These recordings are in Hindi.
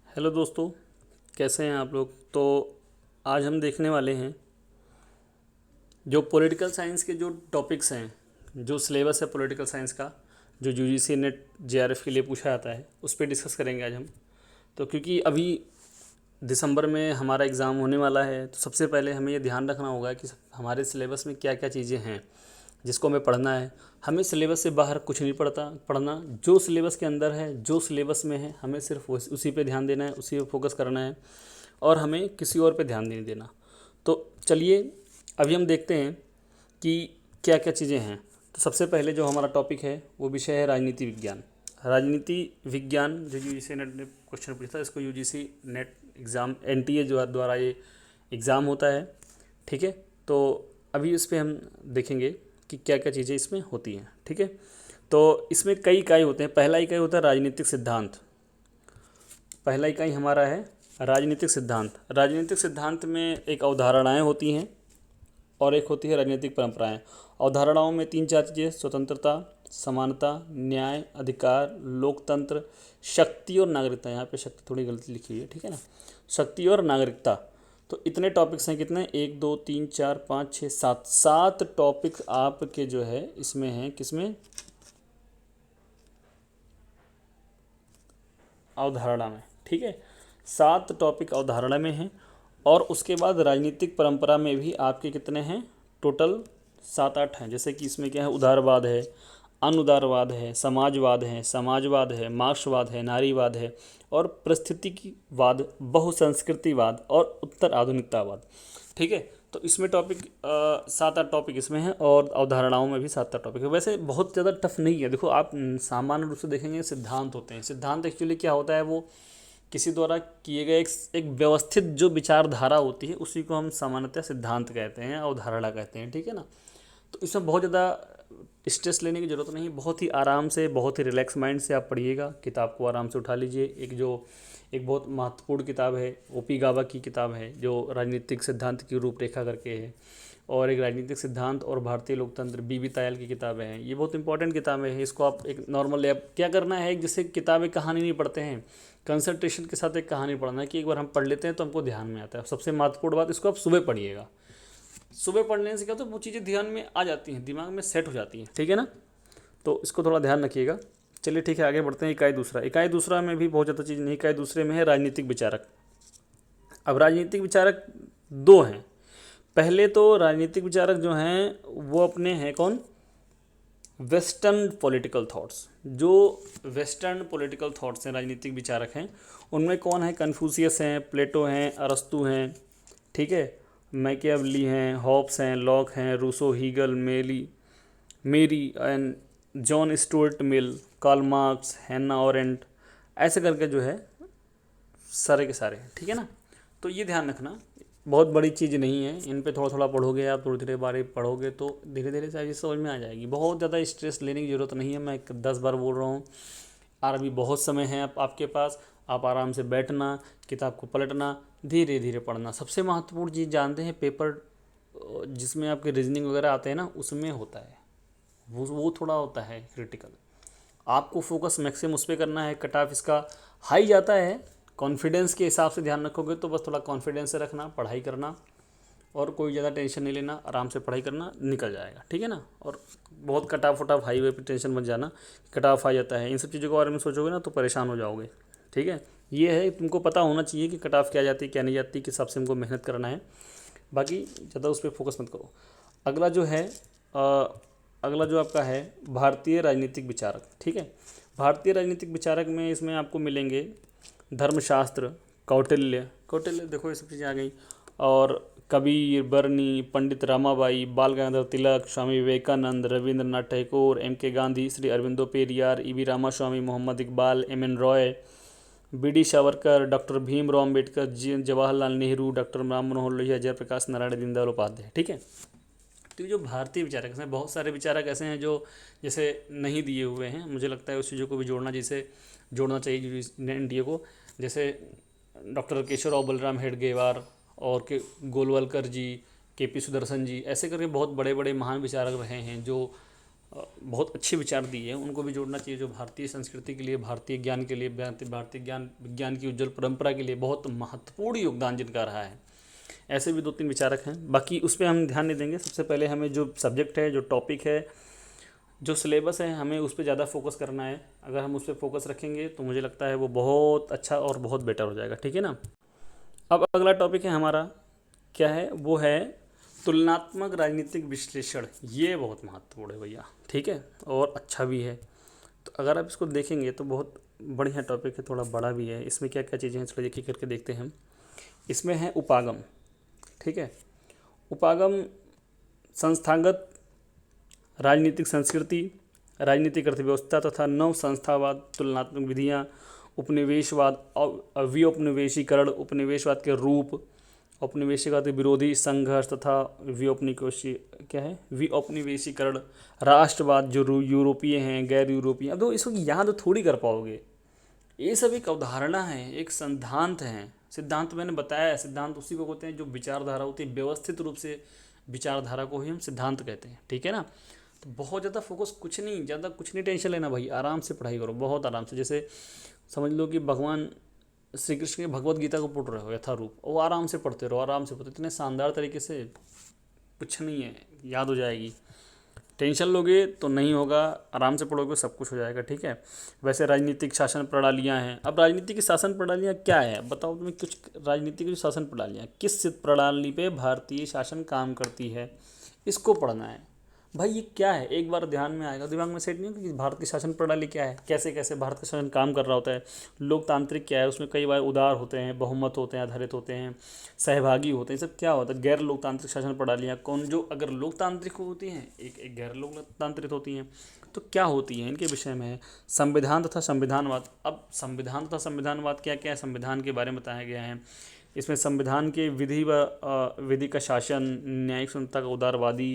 हेलो दोस्तों, कैसे हैं आप लोग। तो आज हम देखने वाले हैं जो पॉलिटिकल साइंस के जो टॉपिक्स हैं, जो सिलेबस है पॉलिटिकल साइंस का, जो यूजीसी नेट जेआरएफ के लिए पूछा जाता है, उस पर डिस्कस करेंगे आज हम। तो क्योंकि अभी दिसंबर में हमारा एग्ज़ाम होने वाला है, तो सबसे पहले हमें ये ध्यान रखना होगा कि हमारे सिलेबस में क्या क्या चीज़ें हैं जिसको हमें पढ़ना है। हमें सिलेबस से बाहर कुछ नहीं पढ़ना। जो सिलेबस के अंदर है, जो सिलेबस में है, हमें सिर्फ उसी पे ध्यान देना है, उसी पे फोकस करना है और हमें किसी और पे ध्यान नहीं देना। तो चलिए अभी हम देखते हैं कि क्या क्या चीज़ें हैं। तो सबसे पहले जो हमारा टॉपिक है वो विषय है राजनीति विज्ञान। राजनीति विज्ञान जो यूजीसी नेट ने क्वेश्चन पूछा था, इसको यूजीसी नेट एग्ज़ाम एनटीए जो द्वारा ये एग्ज़ाम होता है। ठीक है, तो अभी इस पे हम देखेंगे कि क्या क्या चीज़ें इसमें होती हैं। ठीक है, तो इसमें कई इकाई होते हैं। पहला इकाई होता है राजनीतिक सिद्धांत। पहला इकाई हमारा है राजनीतिक सिद्धांत। राजनीतिक सिद्धांत में एक अवधारणाएं होती हैं और एक होती है राजनीतिक परंपराएं। अवधारणाओं में तीन चार चीज़ें: स्वतंत्रता, समानता, न्याय, अधिकार, लोकतंत्र, शक्ति और नागरिकता। यहाँ पे शक्ति थोड़ी गलती लिखी हुई है, ठीक है ना। शक्ति और नागरिकता। तो इतने टॉपिक्स हैं। कितने? एक दो तीन चार पाँच छः सात, सात टॉपिक आपके जो है इसमें हैं। किसमें? अवधारणा में। ठीक है, सात टॉपिक अवधारणा में हैं। और उसके बाद राजनीतिक परंपरा में भी आपके कितने हैं? टोटल सात आठ हैं। जैसे कि इसमें क्या है? उदारवाद है, अनुदारवाद है, समाजवाद है, मार्क्सवाद है, नारीवाद है और परिस्थितिवाद, बहुसंस्कृतिवाद और उत्तर आधुनिकतावाद। ठीक है, तो इसमें टॉपिक सात आठ टॉपिक इसमें हैं और अवधारणाओं में भी सात आठ टॉपिक है। वैसे बहुत ज़्यादा टफ नहीं है। देखो, आप सामान्य रूप से देखेंगे सिद्धांत होते हैं। सिद्धांत एक्चुअली क्या होता है? वो किसी द्वारा किए गए एक व्यवस्थित जो विचारधारा होती है, उसी को हम सामान्यतः सिद्धांत कहते हैं, अवधारणा कहते हैं। ठीक है ना। तो इसमें बहुत ज़्यादा स्ट्रेस लेने की ज़रूरत नहीं। बहुत ही आराम से, बहुत ही रिलैक्स माइंड से आप पढ़िएगा। किताब को आराम से उठा लीजिए। एक बहुत महत्वपूर्ण किताब है, ओपी गाबा की किताब है, जो राजनीतिक सिद्धांत की रूपरेखा करके है। और एक राजनीतिक सिद्धांत और भारतीय लोकतंत्र, बीबी तायल की किताबें हैं। ये बहुत इंपॉर्टेंट किताबें हैं। इसको आप एक नॉर्मल ऐप क्या करना है, जैसे किताबें कहानी नहीं पढ़ते हैं, कंसंट्रेशन के साथ एक कहानी पढ़ना है कि एक बार हम पढ़ लेते हैं तो हमको ध्यान में आता है। सबसे महत्वपूर्ण बात, इसको आप सुबह पढ़िएगा। सुबह पढ़ने से क्या होता है, वो चीज़ें ध्यान में आ जाती हैं, दिमाग में सेट हो जाती हैं। ठीक है ना। तो इसको थोड़ा ध्यान रखिएगा। चलिए ठीक है, आगे बढ़ते हैं। इकाई दूसरा में भी बहुत ज़्यादा चीज़ नहीं। इकाई दूसरे में है राजनीतिक विचारक। अब राजनीतिक विचारक दो हैं। पहले तो राजनीतिक विचारक जो हैं वो अपने हैं कौन? Western political thoughts. जो वेस्टर्न पॉलिटिकल थॉट्स हैं, राजनीतिक विचारक हैं, उनमें कौन है? कन्फ्यूशियस हैं, प्लेटो हैं, अरस्तु हैं, ठीक है, मैकियावेली हैं, हॉब्स हैं, लॉक हैं, Rousseau, Hegel, Mary and John Stuart Mill, Karl Marx, Hannah Arendt, ऐसे करके जो है सारे के सारे। ठीक है ना। तो ये ध्यान रखना, बहुत बड़ी चीज़ नहीं है। इन पे थोड़ा थोड़ा पढ़ोगे आप, थोड़ी धीरे बारे पढ़ोगे तो धीरे धीरे सारी समझ में आ जाएगी। बहुत ज़्यादा स्ट्रेस लेने की ज़रूरत नहीं है। मैं 10 बार बोल रहा हूँ। और अभी बहुत समय है आपके पास। आप आराम से बैठना, किताब को पलटना, धीरे धीरे पढ़ना। सबसे महत्वपूर्ण चीज़ जानते हैं, पेपर जिसमें आपके रीजनिंग वगैरह आते हैं ना, उसमें होता है वो थोड़ा होता है क्रिटिकल। आपको फोकस मैक्सिमम उस पर करना है। कट ऑफ इसका हाई जाता है। कॉन्फिडेंस के हिसाब से ध्यान रखोगे तो बस थोड़ा कॉन्फिडेंस से रखना, पढ़ाई करना और कोई ज़्यादा टेंशन नहीं लेना, आराम से पढ़ाई करना, निकल जाएगा। ठीक है ना। और बहुत कट ऑफ वटाफ हाई वे पे टेंशन मत जाना, कट ऑफ आ जाता है। इन सब चीज़ों के बारे में सोचोगे ना तो परेशान हो जाओगे। ठीक है, ये है, तुमको पता होना चाहिए कि कट ऑफ क्या जाती है क्या नहीं जाती, किस हिसाब से हमको मेहनत करना है। बाकी ज़्यादा उस पर फोकस मत करो। अगला जो है अगला जो आपका है भारतीय राजनीतिक विचारक। ठीक है, भारतीय राजनीतिक विचारक में इसमें आपको मिलेंगे धर्मशास्त्र, कौटिल्य देखो ये सब चीज़ें आ गई, और कबीर, बर्नी, Pandita Ramabai, Bal Gangadhar Tilak, Swami Vivekananda, Rabindranath Tagore, M.K. Gandhi, Shri Aurobindo Periyar, E.V. Ramaswamy, Mohammad Iqbal, M.N. Roy, B.D. Savarkar, doctor Bhimrao Ambedkar, Jawaharlal Nehru, doctor Ram Manohar Lohia, Jayaprakash Narayan, Deendayal Upadhyaya. ठीक है, तो जो भारतीय विचारक हैं, बहुत सारे विचारक ऐसे हैं जो जैसे नहीं दिए हुए हैं। मुझे लगता है उस चीज़ों को भी जोड़ना, जिसे जोड़ना चाहिए इंडिया को। जैसे डॉक्टर केशवराव बलराम हेडगेवार और के गोलवलकर जी, KP सुदर्शन जी, ऐसे करके बहुत बड़े बड़े महान विचारक रहे हैं जो बहुत अच्छे विचार दिए हैं, उनको भी जोड़ना चाहिए, जो भारतीय संस्कृति के लिए, भारतीय ज्ञान के लिए, भारतीय ज्ञान विज्ञान की उज्जवल परंपरा के लिए बहुत महत्वपूर्ण योगदान जिनका रहा है। ऐसे भी 2-3 विचारक हैं, बाकी उस पर हम ध्यान नहीं देंगे। सबसे पहले हमें जो सब्जेक्ट है, जो टॉपिक है, जो सिलेबस है, हमें उस पर ज़्यादा फोकस करना है। अगर हम उस पर फोकस रखेंगे तो मुझे लगता है वो बहुत अच्छा और बहुत बेटर हो जाएगा, ठीक है ना। अब अगला टॉपिक है हमारा, क्या है, वो है तुलनात्मक राजनीतिक विश्लेषण। ये बहुत महत्वपूर्ण है भैया, ठीक है, और अच्छा भी है। तो अगर आप इसको देखेंगे तो बहुत बढ़िया टॉपिक है, थोड़ा बड़ा भी है। इसमें क्या क्या चीज़ें हैं, चलो एक एक करके देखते हैं हम। इसमें है उपागम, ठीक है। उपागम संस्थागत राजनीतिक संस्कृति, राजनीतिक अर्थव्यवस्था तथा नव संस्थावाद, तुलनात्मक विधियाँ, उपनिवेशवाद, विऔपनिवेशीकरण, उपनिवेशवाद के रूप, औपनिवेशिकवाद के विरोधी संघर्ष तथा विऔपनिवेशी क्या है, विऔपनिवेशीकरण, राष्ट्रवाद, जो यूरोपीय हैं, गैर यूरोपीय। अब तो इसको याद थोड़ी कर पाओगे, ये सब एक अवधारणा है, एक सिद्धांत है। सिद्धांत मैंने बताया है, सिद्धांत उसी को कहते हैं जो विचारधारा होती है, व्यवस्थित रूप से विचारधारा को ही हम सिद्धांत कहते हैं, ठीक है ना। तो बहुत ज़्यादा फोकस कुछ नहीं, ज़्यादा कुछ नहीं टेंशन लेना भाई, आराम से पढ़ाई करो, बहुत आराम से। जैसे समझ लो कि भगवान श्री कृष्ण की भगवत गीता को पढ़ रहे हो यथारूप, वो आराम से पढ़ते रहो, आराम से पढ़ते, इतने शानदार तरीके से, कुछ नहीं है, याद हो जाएगी। टेंशन लोगे तो नहीं होगा, आराम से पढ़ोगे सब कुछ हो जाएगा, ठीक है। वैसे राजनीतिक शासन प्रणालियाँ हैं। अब राजनीति की शासन प्रणालियाँ क्या है, बताओ तुम्हें कुछ। राजनीति की जो शासन प्रणालियाँ, किस प्रणाली पे भारतीय शासन काम करती है, इसको पढ़ना है भाई। ये क्या है, एक बार ध्यान में आएगा, दिमाग में सेट नहीं होगा कि भारत की शासन प्रणाली क्या है, कैसे कैसे भारत का शासन काम कर रहा होता है। लोकतांत्रिक क्या है, उसमें कई बार उदार होते हैं, बहुमत होते हैं, आधारित होते हैं, सहभागी होते हैं, सब क्या होता है। गैर लोकतांत्रिक शासन प्रणालियाँ कौन, जो अगर लोकतांत्रिक होती हैं, एक गैर लोकतांत्रिक होती हैं, तो क्या होती हैं, इनके विषय में है। संविधान तथा संविधानवाद। अब संविधान तथा संविधानवाद क्या क्या है, संविधान के बारे में बताया गया है। इसमें संविधान के विधि का शासन, न्यायिक स्वतंत्रता का उदारवादी,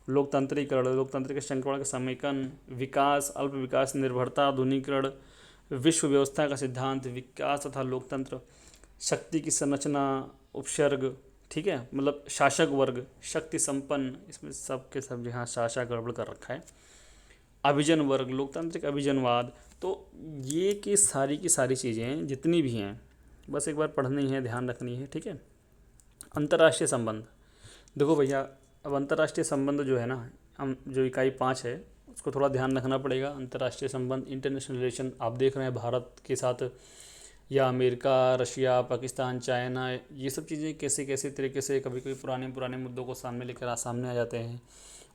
लोकतांत्रिकरण, लोकतंत्र के संक्रमण का समेकन, विकास, अल्प विकास, निर्भरता, आधुनिकीकरण, विश्व व्यवस्था का सिद्धांत, विकास तथा लोकतंत्र, शक्ति की संरचना, उपसर्ग, ठीक है, मतलब शासक वर्ग, शक्ति संपन्न, इसमें सब के सब यहाँ शासक गड़बड़ कर रखा है, अभिजन वर्ग, लोकतांत्रिक अभिजनवाद। तो ये की सारी चीज़ें जितनी भी हैं, बस एक बार पढ़नी है, ध्यान रखनी है, ठीक है। अंतर्राष्ट्रीय संबंध, देखो भैया, अब अंतर्राष्ट्रीय संबंध जो है ना, हम जो इकाई 5 है उसको थोड़ा ध्यान रखना पड़ेगा। अंतर्राष्ट्रीय संबंध, इंटरनेशनल रिलेशन, आप देख रहे हैं भारत के साथ या अमेरिका, रशिया, पाकिस्तान, चाइना, ये सब चीज़ें कैसे कैसे तरीके से कभी कभी पुराने मुद्दों को सामने लेकर सामने आ जाते हैं,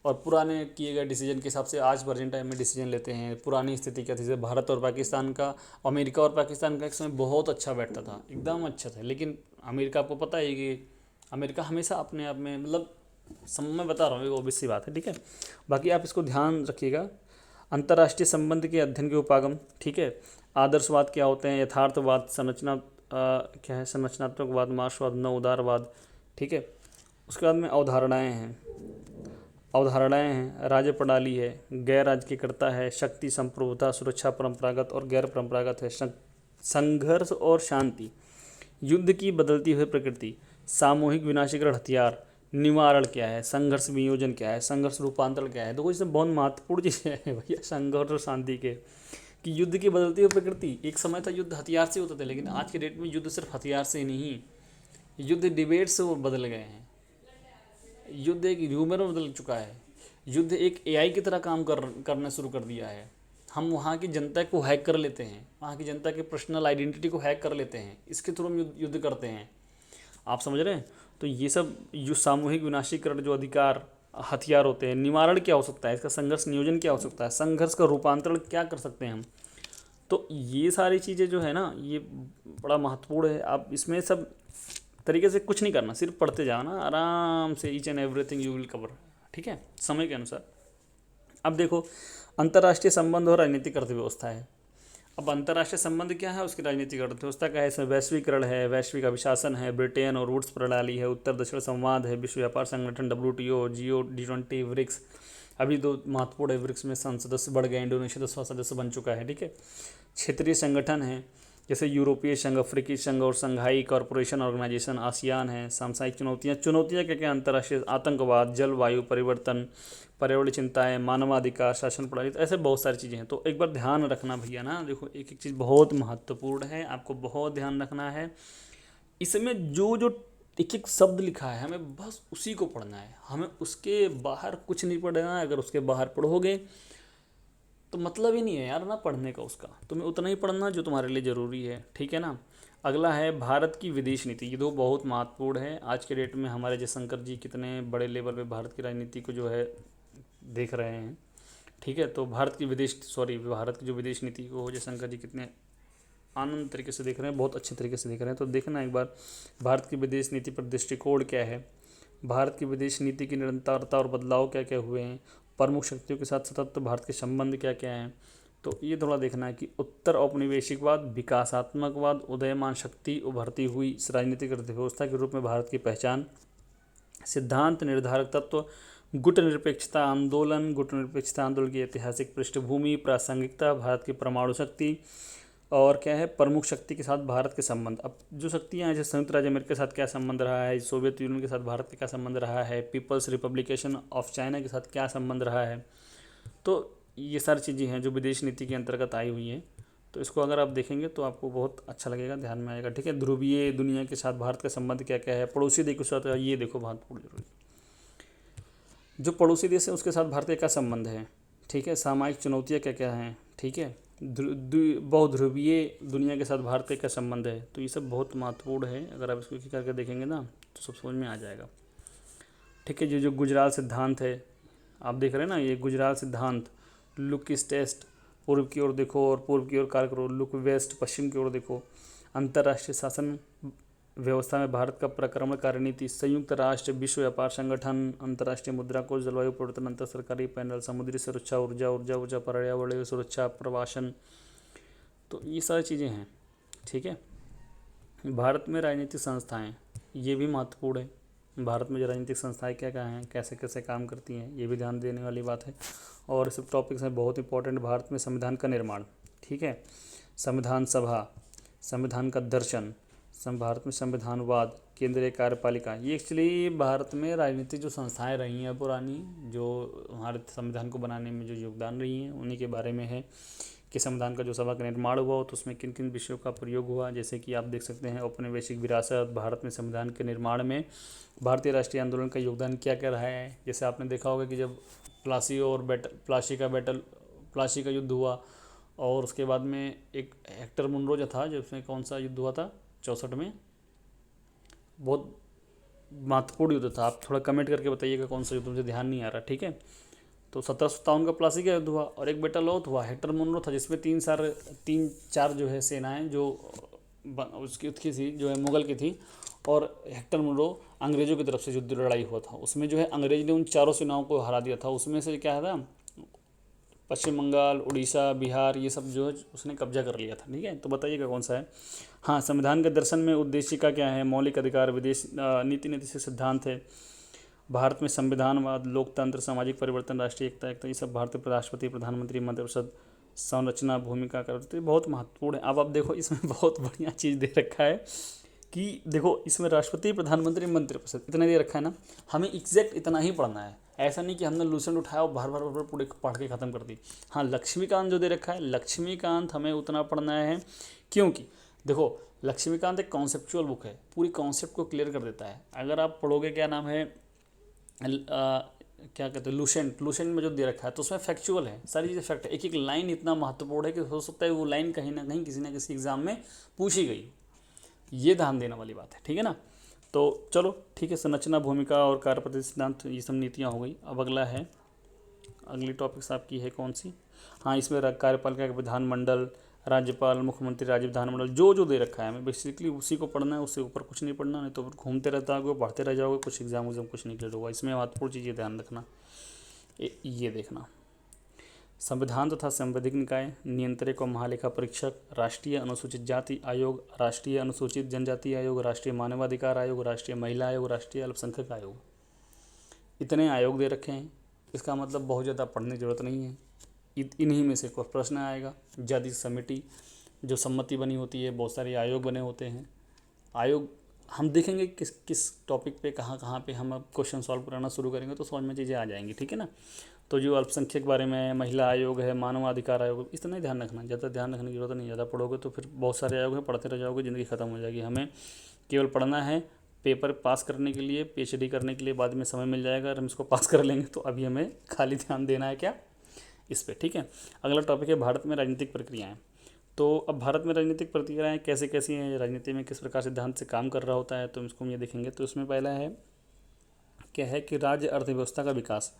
और पुराने किए गए डिसीजन के हिसाब से आज प्रेजेंट टाइम में डिसीजन लेते हैं। पुरानी स्थिति क्या थी, जैसे भारत और पाकिस्तान का, अमेरिका और पाकिस्तान का एक समय बहुत अच्छा बैठता था, एकदम अच्छा था, लेकिन अमेरिका, आपको पता है कि अमेरिका हमेशा अपने आप में, मतलब मैं बता रहा हूँ, एक ऑब्वियस सी बात है, ठीक है। बाकी आप इसको ध्यान रखिएगा। अंतर्राष्ट्रीय संबंध के अध्ययन के उपागम, ठीक है। आदर्शवाद क्या होते हैं, यथार्थवाद, संरचना क्या है, संरचनात्मकवाद, मार्क्सवाद, नव उदारवाद, ठीक है। उसके बाद में अवधारणाएँ हैं, राज्य प्रणाली है, गैर राज्यकर्ता है, शक्ति, संप्रभुता, सुरक्षा, परंपरागत और गैर परंपरागत है, संघर्ष और शांति, युद्ध की बदलती हुई प्रकृति, सामूहिक विनाशीकरण हथियार, निवारण क्या है, संघर्ष वियोजन क्या है, संघर्ष रूपांतरण क्या है। देखो इसमें बहुत महत्वपूर्ण चीज़ें हैं भैया, संघर्ष और शांति के, कि युद्ध की बदलती हुई प्रकृति। एक समय था युद्ध हथियार से होता था, लेकिन आज के डेट में युद्ध सिर्फ हथियार से नहीं, युद्ध डिबेट से वो बदल गए हैं। युद्ध एक ह्यूमर में बदल चुका है, युद्ध एक एआई की तरह काम करना शुरू कर दिया है। हम वहाँ की जनता को हैक कर लेते हैं, वहाँ की जनता के पर्सनल आइडेंटिटी को हैक कर लेते हैं, इसके थ्रू हम युद्ध करते हैं, आप समझ रहे हैं। तो ये सब जो सामूहिक विनाशीकरण, जो अधिकार हथियार होते हैं, निवारण क्या हो सकता है, इसका संघर्ष नियोजन क्या हो सकता है, संघर्ष का रूपांतरण क्या कर सकते हैं हम। तो ये सारी चीज़ें जो है ना, ये बड़ा महत्वपूर्ण है। आप इसमें सब तरीके से कुछ नहीं करना, सिर्फ पढ़ते जाना आराम से, each and everything you will cover, ठीक है, समय के अनुसार। अब देखो, अंतर्राष्ट्रीय संबंध और राजनीतिक अर्थव्यवस्था है। अब अंतर्राष्ट्रीय संबंध क्या है, उसकी राजनीतिक अर्थव्यवस्था क्या है, इसमें वैश्वीकरण है, वैश्विक अभिशासन है, ब्रिटेन और वुड्स प्रणाली है, उत्तर दक्षिण संवाद है, विश्व व्यापार संगठन, WTO, जियो, G20, ब्रिक्स। अभी 2 महत्वपूर्ण है, ब्रिक्स में सदस्य बढ़ गए, इंडोनेशिया 10वां सदस्य बन चुका है, ठीक है। क्षेत्रीय संगठन है, जैसे यूरोपीय संघ, अफ्रीकी संघ और संघाई कॉरपोरेशन ऑर्गेनाइजेशन, आसियान है। सामसाइक चुनौतियाँ, चुनौतियाँ क्या क्या, अंतर्राष्ट्रीय आतंकवाद, जलवायु परिवर्तन, पर्यावरण चिंताएं, मानवाधिकार, शासन प्रणाली, तो ऐसे बहुत सारी चीज़ें हैं। तो एक बार ध्यान रखना भैया ना, देखो एक एक चीज़ बहुत महत्वपूर्ण है, आपको बहुत ध्यान रखना है। इसमें जो जो एक एक शब्द लिखा है हमें बस उसी को पढ़ना है, हमें उसके बाहर कुछ नहीं पढ़ना है। अगर उसके बाहर पढ़ोगे तो मतलब ही नहीं है यार ना पढ़ने का, उसका तुम्हें उतना ही पढ़ना जो तुम्हारे लिए ज़रूरी है, ठीक है ना। अगला है भारत की विदेश नीति। ये दो बहुत महत्वपूर्ण है आज के डेट में। हमारे जयशंकर जी कितने बड़े लेवल पे भारत की राजनीति को जो है देख रहे हैं, ठीक है। तो भारत की जो विदेश नीति को जयशंकर जी कितने आनंद तरीके से देख रहे हैं, बहुत अच्छे तरीके से देख रहे हैं। तो देखना एक बार भारत की विदेश नीति पर दृष्टिकोण क्या है, भारत की विदेश नीति की निरंतरता और बदलाव क्या क्या हुए हैं, प्रमुख शक्तियों के साथ सतत भारत के संबंध क्या क्या हैं। तो ये थोड़ा देखना है कि उत्तर औपनिवेशिकवाद, विकासात्मकवाद, उदयमान शक्ति, उभरती हुई इस राजनीतिक अर्थव्यवस्था के रूप में भारत की पहचान, सिद्धांत निर्धारक तत्व, गुट निरपेक्षता आंदोलन की ऐतिहासिक पृष्ठभूमि, प्रासंगिकता, भारत की परमाणु शक्ति, और क्या है प्रमुख शक्ति के साथ भारत के संबंध। अब जो शक्तियाँ हैं जैसे संयुक्त राज्य अमेरिका के साथ क्या संबंध रहा है, सोवियत यूनियन के साथ भारत का क्या संबंध रहा है, पीपल्स रिपब्लिकेशन ऑफ चाइना के साथ क्या संबंध रहा है। तो ये सारी चीज़ें हैं जो विदेश नीति के अंतर्गत आई हुई हैं। तो इसको अगर आप देखेंगे तो आपको बहुत अच्छा लगेगा, ध्यान में आएगा, ठीक है। ध्रुवीय दुनिया के साथ भारत का संबंध क्या क्या है, पड़ोसी देश के साथ, ये देखो महत्वपूर्ण जरूरी, जो पड़ोसी देश है उसके साथ भारत का क्या संबंध है, ठीक है। सामायिक चुनौतियाँ क्या क्या हैं, ठीक है। बहुध्रुवीय दुनिया के साथ भारत का क्या संबंध है। तो ये सब बहुत महत्वपूर्ण है, अगर आप इसको करके देखेंगे ना तो सब समझ में आ जाएगा, ठीक है। जो जो गुजरात सिद्धांत है, आप देख रहे हैं ना, ये गुजरात सिद्धांत, लुक ईस्ट टेस्ट, पूर्व की ओर देखो और पूर्व की ओर कार्य करो, लुक वेस्ट, पश्चिम की ओर देखो, अंतर्राष्ट्रीय शासन व्यवस्था में भारत का प्रक्रमण कार्यनीति, संयुक्त राष्ट्र, विश्व व्यापार संगठन, अंतर्राष्ट्रीय मुद्रा कोष, जलवायु परिवर्तन अंतर सरकारी पैनल, समुद्री सुरक्षा, ऊर्जा, पर्यावरणीय सुरक्षा, प्रवासन। तो ये सारी चीज़ें हैं, ठीक है। भारत में राजनीतिक संस्थाएं, ये भी महत्वपूर्ण है। भारत में जो राजनीतिक संस्थाएं क्या क्या हैं, कैसे कैसे काम करती हैं, ये भी ध्यान देने वाली बात है। और सब टॉपिक्स हैं बहुत इंपॉर्टेंट। भारत में संविधान का निर्माण, ठीक है, संविधान सभा, संविधान का दर्शन, भारत में संविधानवाद, केंद्रीय कार्यपालिका, ये एक्चुअली भारत में राजनीतिक जो संस्थाएं रही हैं पुरानी, जो हमारे संविधान को बनाने में जो योगदान रही हैं, उन्हीं के बारे में है कि संविधान का जो सभा का निर्माण हुआ तो उसमें किन किन विषयों का प्रयोग हुआ। जैसे कि आप देख सकते हैं औपनिवेशिक विरासत, भारत में संविधान के निर्माण में भारतीय राष्ट्रीय आंदोलन का योगदान क्या क्या रहा है। जैसे आपने देखा होगा कि जब प्लासी का युद्ध हुआ, और उसके बाद में एक हेक्टर मुनरो जो था, जिसमें कौन सा युद्ध हुआ था 64 में, बहुत महत्वपूर्ण युद्ध था। आप थोड़ा कमेंट करके बताइएगा कौन सा युद्ध, मुझे ध्यान नहीं आ रहा, ठीक है। तो 1757 का प्लासी का युद्ध हुआ, और एक बैटल लॉट हुआ हेक्टर मुनरो था, जिसमें तीन चार जो है सेनाएं जो उसकी थी, जो है मुगल की थी, और हेक्टर मुनरो अंग्रेज़ों की तरफ से युद्ध लड़ाई हुआ था। उसमें जो है अंग्रेज ने उन चारों सेनाओं को हरा दिया था। उसमें से क्या था, पश्चिम बंगाल, उड़ीसा, बिहार, ये सब जो है उसने कब्जा कर लिया था, ठीक है। तो बताइएगा कौन सा है। हाँ, संविधान के दर्शन में उद्देशिका क्या है, मौलिक अधिकार, विदेश नीति से सिद्धांत है, भारत में संविधानवाद, लोकतंत्र, सामाजिक परिवर्तन, राष्ट्रीय एकता, ये सब भारतीय राष्ट्रपति, प्रधानमंत्री, मंत्रिपरिषद, संरचना, भूमिका करते बहुत महत्वपूर्ण है। अब आप देखो इसमें बहुत बढ़िया चीज़ दे रखा है कि देखो इसमें राष्ट्रपति, प्रधानमंत्री, मंत्रिपरिषद इतना दे रखा है ना, हमें एग्जैक्ट इतना ही पढ़ना है। ऐसा नहीं कि हमने लूसेंट उठाया और बार बार पूरे पढ़ के ख़त्म कर दी। हाँ, लक्ष्मीकांत जो दे रखा है, लक्ष्मीकांत हमें उतना पढ़ना है, क्योंकि देखो लक्ष्मीकांत एक कॉन्सेप्चुअल बुक है, पूरी कॉन्सेप्ट को क्लियर कर देता है। अगर आप पढ़ोगे, क्या नाम है, क्या कहते हैं, लूसेंट में जो दे रखा है तो उसमें फैक्चुअल है, सारी चीज़ें फैक्ट है। एक एक लाइन इतना महत्वपूर्ण है कि हो सकता है वो लाइन कहीं ना कहीं किसी ना किसी एग्ज़ाम में पूछी गई, ये ध्यान देने वाली बात है, ठीक है ना। तो चलो ठीक है, संरचना, भूमिका और कार्यपद्धति सिद्धांत, ये सब नीतियाँ हो गई। अब अगला है, अगली टॉपिक्स आपकी है कौन सी। हाँ, इसमें कार्यपालिका का विधानमंडल, राज्यपाल, मुख्यमंत्री, राज्य विधानमंडल, जो जो दे रखा है हमें बेसिकली उसी को पढ़ना है, उससे ऊपर कुछ नहीं पढ़ना, नहीं तो घूमते रहता है, पढ़ते रह जाओगे, कुछ एग्जाम कुछ नहीं क्लियर होगा। इसमें महत्वपूर्ण चीज़ें ध्यान रखना, ये देखना, संविधान तथा संवैधानिक निकाय, नियंत्रक और महालेखा परीक्षक, राष्ट्रीय अनुसूचित जाति आयोग, राष्ट्रीय अनुसूचित जनजाति आयोग, राष्ट्रीय मानवाधिकार आयोग, राष्ट्रीय महिला आयोग, राष्ट्रीय अल्पसंख्यक आयोग, इतने आयोग दे रखे हैं। इसका मतलब बहुत ज़्यादा पढ़ने की जरूरत नहीं है, इन्हीं में से कोई प्रश्न आएगा। जज समिति, जो सम्मति बनी होती है, बहुत सारे आयोग बने होते हैं। आयोग हम देखेंगे किस किस टॉपिक पे कहाँ कहाँ पे हम अब क्वेश्चन सॉल्व कराना शुरू करेंगे तो समझ में चीज़ें आ जाएंगी, ठीक है ना। तो जो अल्पसंख्यक बारे में है, महिला आयोग है, मानवाधिकार आयोग, इतना ही ध्यान रखना, ज़्यादा ध्यान रखने की जरूरत नहीं। ज़्यादा पढ़ोगे तो फिर बहुत सारे आयोग हैं, पढ़ते रह जाओगे, ज़िंदगी ख़त्म हो जाएगी। हमें केवल पढ़ना है पेपर पास करने के लिए, पीएचडी करने के लिए बाद में समय मिल जाएगा, अगर हम इसको पास कर लेंगे। तो अभी हमें खाली ध्यान देना है क्या, इस पर, ठीक है। अगला टॉपिक है भारत में राजनीतिक प्रक्रियाएँ। तो अब भारत में राजनीतिक प्रक्रियाएँ कैसे कैसी हैं, राजनीति में किस प्रकार सिद्धांत से काम कर रहा होता है, तो इसको हम ये देखेंगे। तो इसमें पहला है क्या है कि राज्य अर्थव्यवस्था का विकास,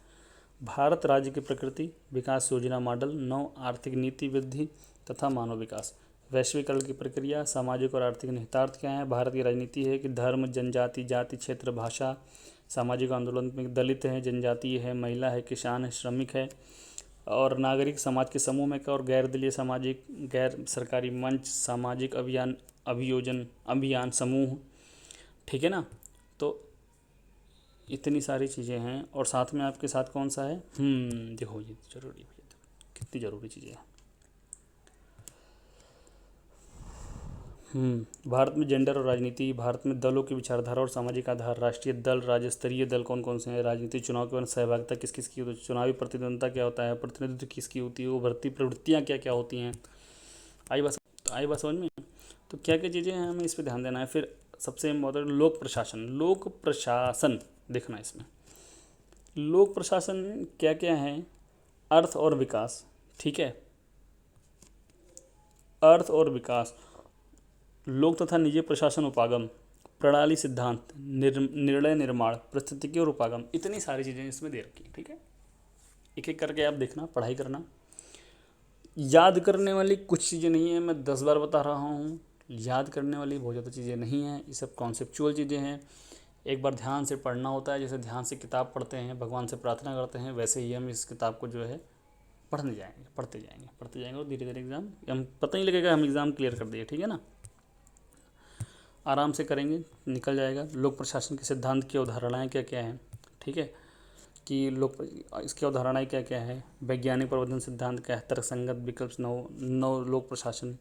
भारत राज्य की प्रकृति, विकास योजना मॉडल, नौ आर्थिक नीति वृद्धि तथा मानव विकास, वैश्वीकरण की प्रक्रिया, सामाजिक और आर्थिक निहितार्थ क्या है। भारत की राजनीति है कि धर्म, जनजाति, जाति, क्षेत्र, भाषा, सामाजिक आंदोलन में दलित है, जनजातीय है, महिला है, किसान है, श्रमिक है, और नागरिक समाज के समूह में का, और गैर दलीय सामाजिक गैर सरकारी मंच, सामाजिक अभियान, अभियोजन अभियान समूह, ठीक है ना। तो इतनी सारी चीज़ें हैं, और साथ में आपके साथ कौन सा है, देखो ये जरूरी है, कितनी ज़रूरी चीज़ें हैं। भारत में जेंडर और राजनीति, भारत में दलों की विचारधारा और सामाजिक आधार, राष्ट्रीय दल, राज्य स्तरीय दल कौन कौन से हैं, राजनीति चुनाव के बाद सहभागिता किस किस की होती है, चुनावी प्रतिद्वंदता क्या होता है, प्रतिनिधित्व किसकी होती है, उभरती प्रवृत्तियाँ क्या क्या होती हैं। आई बात समझ में। तो क्या क्या चीज़ें हैं, हमें इस पर ध्यान देना है। फिर सबसे इम्पोर्टेंट लोक प्रशासन, लोक प्रशासन देखना इसमें, लोक प्रशासन क्या क्या है, अर्थ और विकास, ठीक है, अर्थ और विकास, लोक तथा निजी प्रशासन उपागम, प्रणाली सिद्धांत, निर्णय निर्माण, परिस्थितिकी और उपागम, इतनी सारी चीज़ें इसमें दे रखी, ठीक है। एक एक करके आप देखना, पढ़ाई करना। याद करने वाली कुछ चीज़ें नहीं है, मैं 10 बार बता रहा हूँ, याद करने वाली बहुत ज़्यादा चीज़ें नहीं हैं, ये सब कॉन्सेप्चुअल चीज़ें हैं। एक बार ध्यान से पढ़ना होता है, जैसे ध्यान से किताब पढ़ते हैं, भगवान से प्रार्थना करते हैं, वैसे ही हम इस किताब को जो है पढ़ते जाएंगे और धीरे धीरे एग्ज़ाम हम पता नहीं लगेगा हम एग्ज़ाम क्लियर कर दिए, ठीक है ना। आराम से करेंगे, निकल जाएगा। लोक प्रशासन के सिद्धांत की अवधारणाएँ क्या क्या हैं, ठीक है, कि लोक इसकी अवधारणाएँ क्या क्या है, वैज्ञानिक प्रबंधन सिद्धांत क्या है, तर्कसंगत विकल्प, नौ लोक प्रशासन,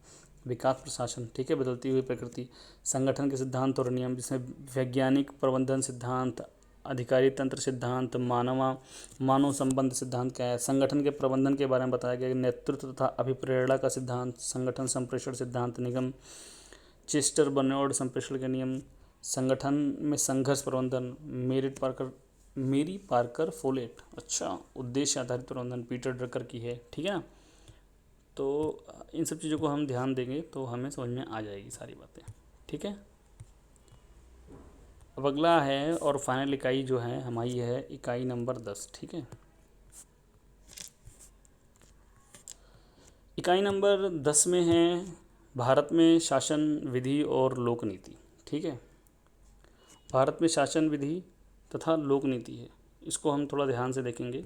विकास प्रशासन, ठीक है, बदलती हुई प्रकृति, संगठन के सिद्धांत और नियम, जिसमें वैज्ञानिक प्रबंधन सिद्धांत, अधिकारी तंत्र सिद्धांत, मानव संबंध सिद्धांत क्या है, संगठन के प्रबंधन के बारे में बताया गया, नेतृत्व तथा अभिप्रेरणा का सिद्धांत, संगठन संप्रेषण सिद्धांत, निगम चेस्टर बर्नौड संप्रेषण के नियम, संगठन में संघर्ष प्रबंधन, मेरी पार्कर फोलेट, अच्छा, उद्देश्य आधारित प्रबंधन पीटर ड्रकर की है, ठीक है ना। तो इन सब चीज़ों को हम ध्यान देंगे तो हमें समझ में आ जाएगी सारी बातें, ठीक है। अब अगला है और फाइनल इकाई जो है हमारी है इकाई नंबर 10, ठीक है। इकाई नंबर 10 में है भारत में शासन विधि और लोक नीति, ठीक है। भारत में शासन विधि तथा लोक नीति है, इसको हम थोड़ा ध्यान से देखेंगे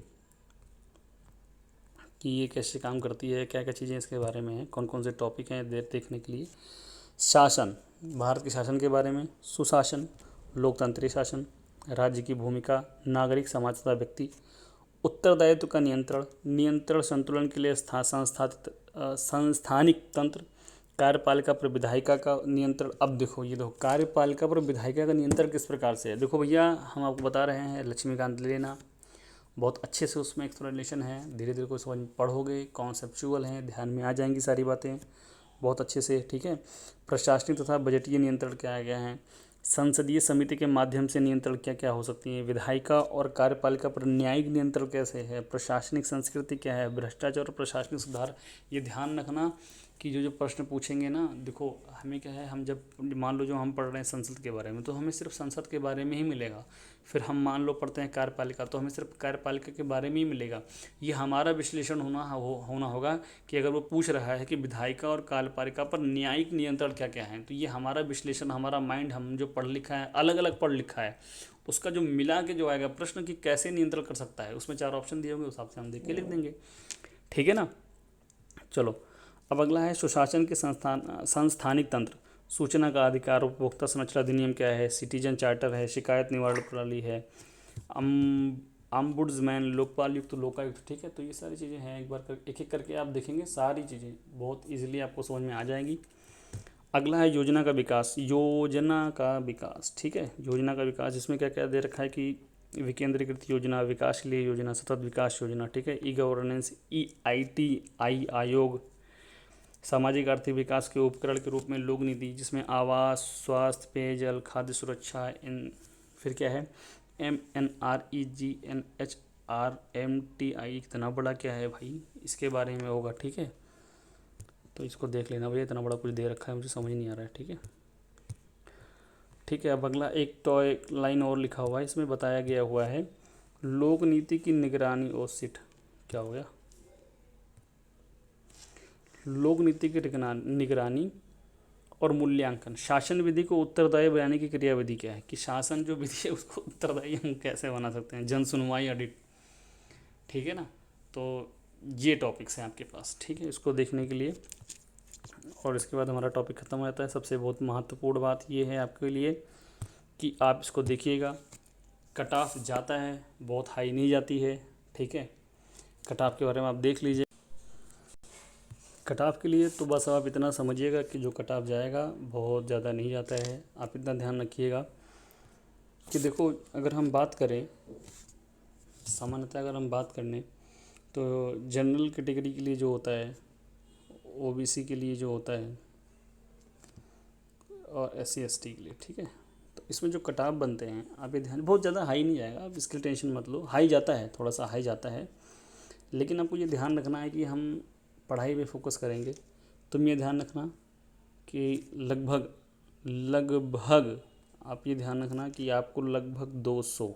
कि ये कैसे काम करती है, क्या क्या चीज़ें इसके बारे में हैं, कौन कौन से टॉपिक हैं देखने के लिए। शासन, भारत के शासन के बारे में, सुशासन, लोकतांत्रिक शासन, राज्य की भूमिका, नागरिक समाज तथा व्यक्ति, उत्तरदायित्व का नियंत्रण, नियंत्रण संतुलन के लिए संस्थानिक तंत्र, कार्यपालिका पर विधायिका का नियंत्रण। अब देखो ये देखो कार्यपालिका पर विधायिका का नियंत्रण किस प्रकार से है, देखो भैया हम आपको बता रहे हैं लक्ष्मीकांत लेना, बहुत अच्छे से उसमें एक्सप्लेनेशन है, धीरे धीरे को समझ पढ़ोगे, कॉन्सेप्चुअल हैं, ध्यान में आ जाएंगी सारी बातें बहुत अच्छे से, ठीक है। प्रशासनिक तथा बजटीय नियंत्रण क्या क्या है, संसदीय समिति के माध्यम से नियंत्रण क्या क्या हो सकती है, विधायिका और कार्यपालिका पर न्यायिक नियंत्रण कैसे है, प्रशासनिक संस्कृति क्या है, भ्रष्टाचार और प्रशासनिक सुधार। ये ध्यान रखना कि जो जो प्रश्न पूछेंगे ना, देखो हमें क्या है, हम जब मान लो जो हम पढ़ रहे हैं संसद के बारे में तो हमें सिर्फ संसद के बारे में ही मिलेगा, फिर हम मान लो पढ़ते हैं कार्यपालिका तो हमें सिर्फ कार्यपालिका के बारे में ही मिलेगा। ये हमारा विश्लेषण होना होगा कि अगर वो पूछ रहा है कि विधायिका और कार्यपालिका पर न्यायिक नियंत्रण क्या क्या है, तो ये हमारा विश्लेषण, हमारा माइंड, हम जो पढ़ लिखा है अलग अलग पढ़ लिखा है उसका जो मिला के जो आएगा प्रश्न कि कैसे नियंत्रण कर सकता है, उसमें 4 ऑप्शन दिए होंगे, उस हिसाब से हम देख के लिख देंगे, ठीक है ना। चलो अब अगला है सुशासन के संस्थानिक तंत्र, सूचना का अधिकार, उपभोक्ता संरक्षण अधिनियम क्या है, सिटीजन चार्टर है, शिकायत निवारण प्रणाली है, ऑम्बुड्समैन, लोकपाल युक्त, लोकायुक्त, ठीक है। तो ये सारी चीज़ें हैं, एक बार एक एक करके आप देखेंगे, सारी चीज़ें बहुत इजीली आपको समझ में आ जाएंगी। अगला है योजना का विकास, योजना का विकास, ठीक है। योजना का विकास, जिसमें क्या क्या दे रखा है कि विकेंद्रीकृत योजना, विकासशील योजना, सतत विकास योजना, ठीक है। ई गवर्नेंस, EITI आयोग, सामाजिक आर्थिक विकास के उपकरण के रूप में लोक नीति, जिसमें आवास, स्वास्थ्य, पेयजल, खाद्य सुरक्षा, इन फिर क्या है MNREGNHRMTI, इतना बड़ा क्या है भाई, इसके बारे में होगा, ठीक है। तो इसको देख लेना भैया, इतना बड़ा कुछ दे रखा है, मुझे समझ नहीं आ रहा है, ठीक है। ठीक है, अब अगला एक लाइन और लिखा हुआ है, इसमें बताया गया हुआ है लोक नीति की निगरानी और सिट, क्या हो गया, लोक नीति की निगरानी और मूल्यांकन, शासन विधि को उत्तरदायी बनाने की क्रियाविधि क्या है, कि शासन जो विधि है उसको उत्तरदायी हम कैसे बना सकते हैं, जन सुनवाई, ऑडिट, ठीक है ना। तो ये टॉपिक्स हैं आपके पास, ठीक है, इसको देखने के लिए। और इसके बाद हमारा टॉपिक ख़त्म हो जाता है। सबसे बहुत महत्वपूर्ण बात ये है आपके लिए कि आप इसको देखिएगा, कट ऑफ जाता है, बहुत हाई नहीं जाती है, ठीक है। कट ऑफ के बारे में आप देख लीजिए। कट ऑफ के लिए तो बस आप इतना समझिएगा कि जो कट ऑफ जाएगा बहुत ज़्यादा नहीं जाता है। आप इतना ध्यान रखिएगा कि देखो, अगर हम बात करें सामान्यतः, अगर हम बात करने तो जनरल कैटेगरी के लिए जो होता है, OBC के लिए जो होता है, और SC ST के लिए, ठीक है। तो इसमें जो कट ऑफ बनते हैं, आप ये ध्यान, बहुत ज़्यादा हाई नहीं जाएगा, आप इसकी टेंशन मत लो। हाई जाता है, थोड़ा सा हाई जाता है, लेकिन आपको ये ध्यान रखना है कि हम पढ़ाई पे फोकस करेंगे। तुम ये ध्यान रखना कि लगभग लगभग आप ये ध्यान रखना कि आपको लगभग 200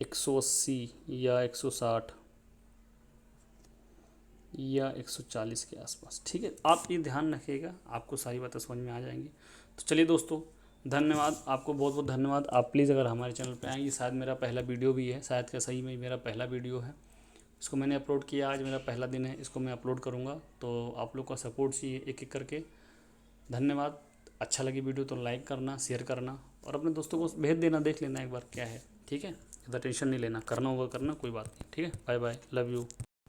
180 या 160 या 140 के आसपास, ठीक है। आप ये ध्यान रखिएगा, आपको सारी बातें समझ में आ जाएंगी। तो चलिए दोस्तों, धन्यवाद, आपको बहुत बहुत धन्यवाद। आप प्लीज़ अगर हमारे चैनल पे आएंगे, शायद मेरा पहला वीडियो भी है, शायद क्या सही में मेरा पहला वीडियो है, इसको मैंने अपलोड किया, आज मेरा पहला दिन है, इसको मैं अपलोड करूँगा। तो आप लोग का सपोर्ट चाहिए एक एक करके। धन्यवाद। अच्छा लगी वीडियो तो लाइक करना, शेयर करना, और अपने दोस्तों को भेज देना, देख लेना एक बार क्या है, ठीक है। ज़्यादा टेंशन नहीं लेना, करना होगा करना, कोई बात नहीं, ठीक है। Bye bye, love you.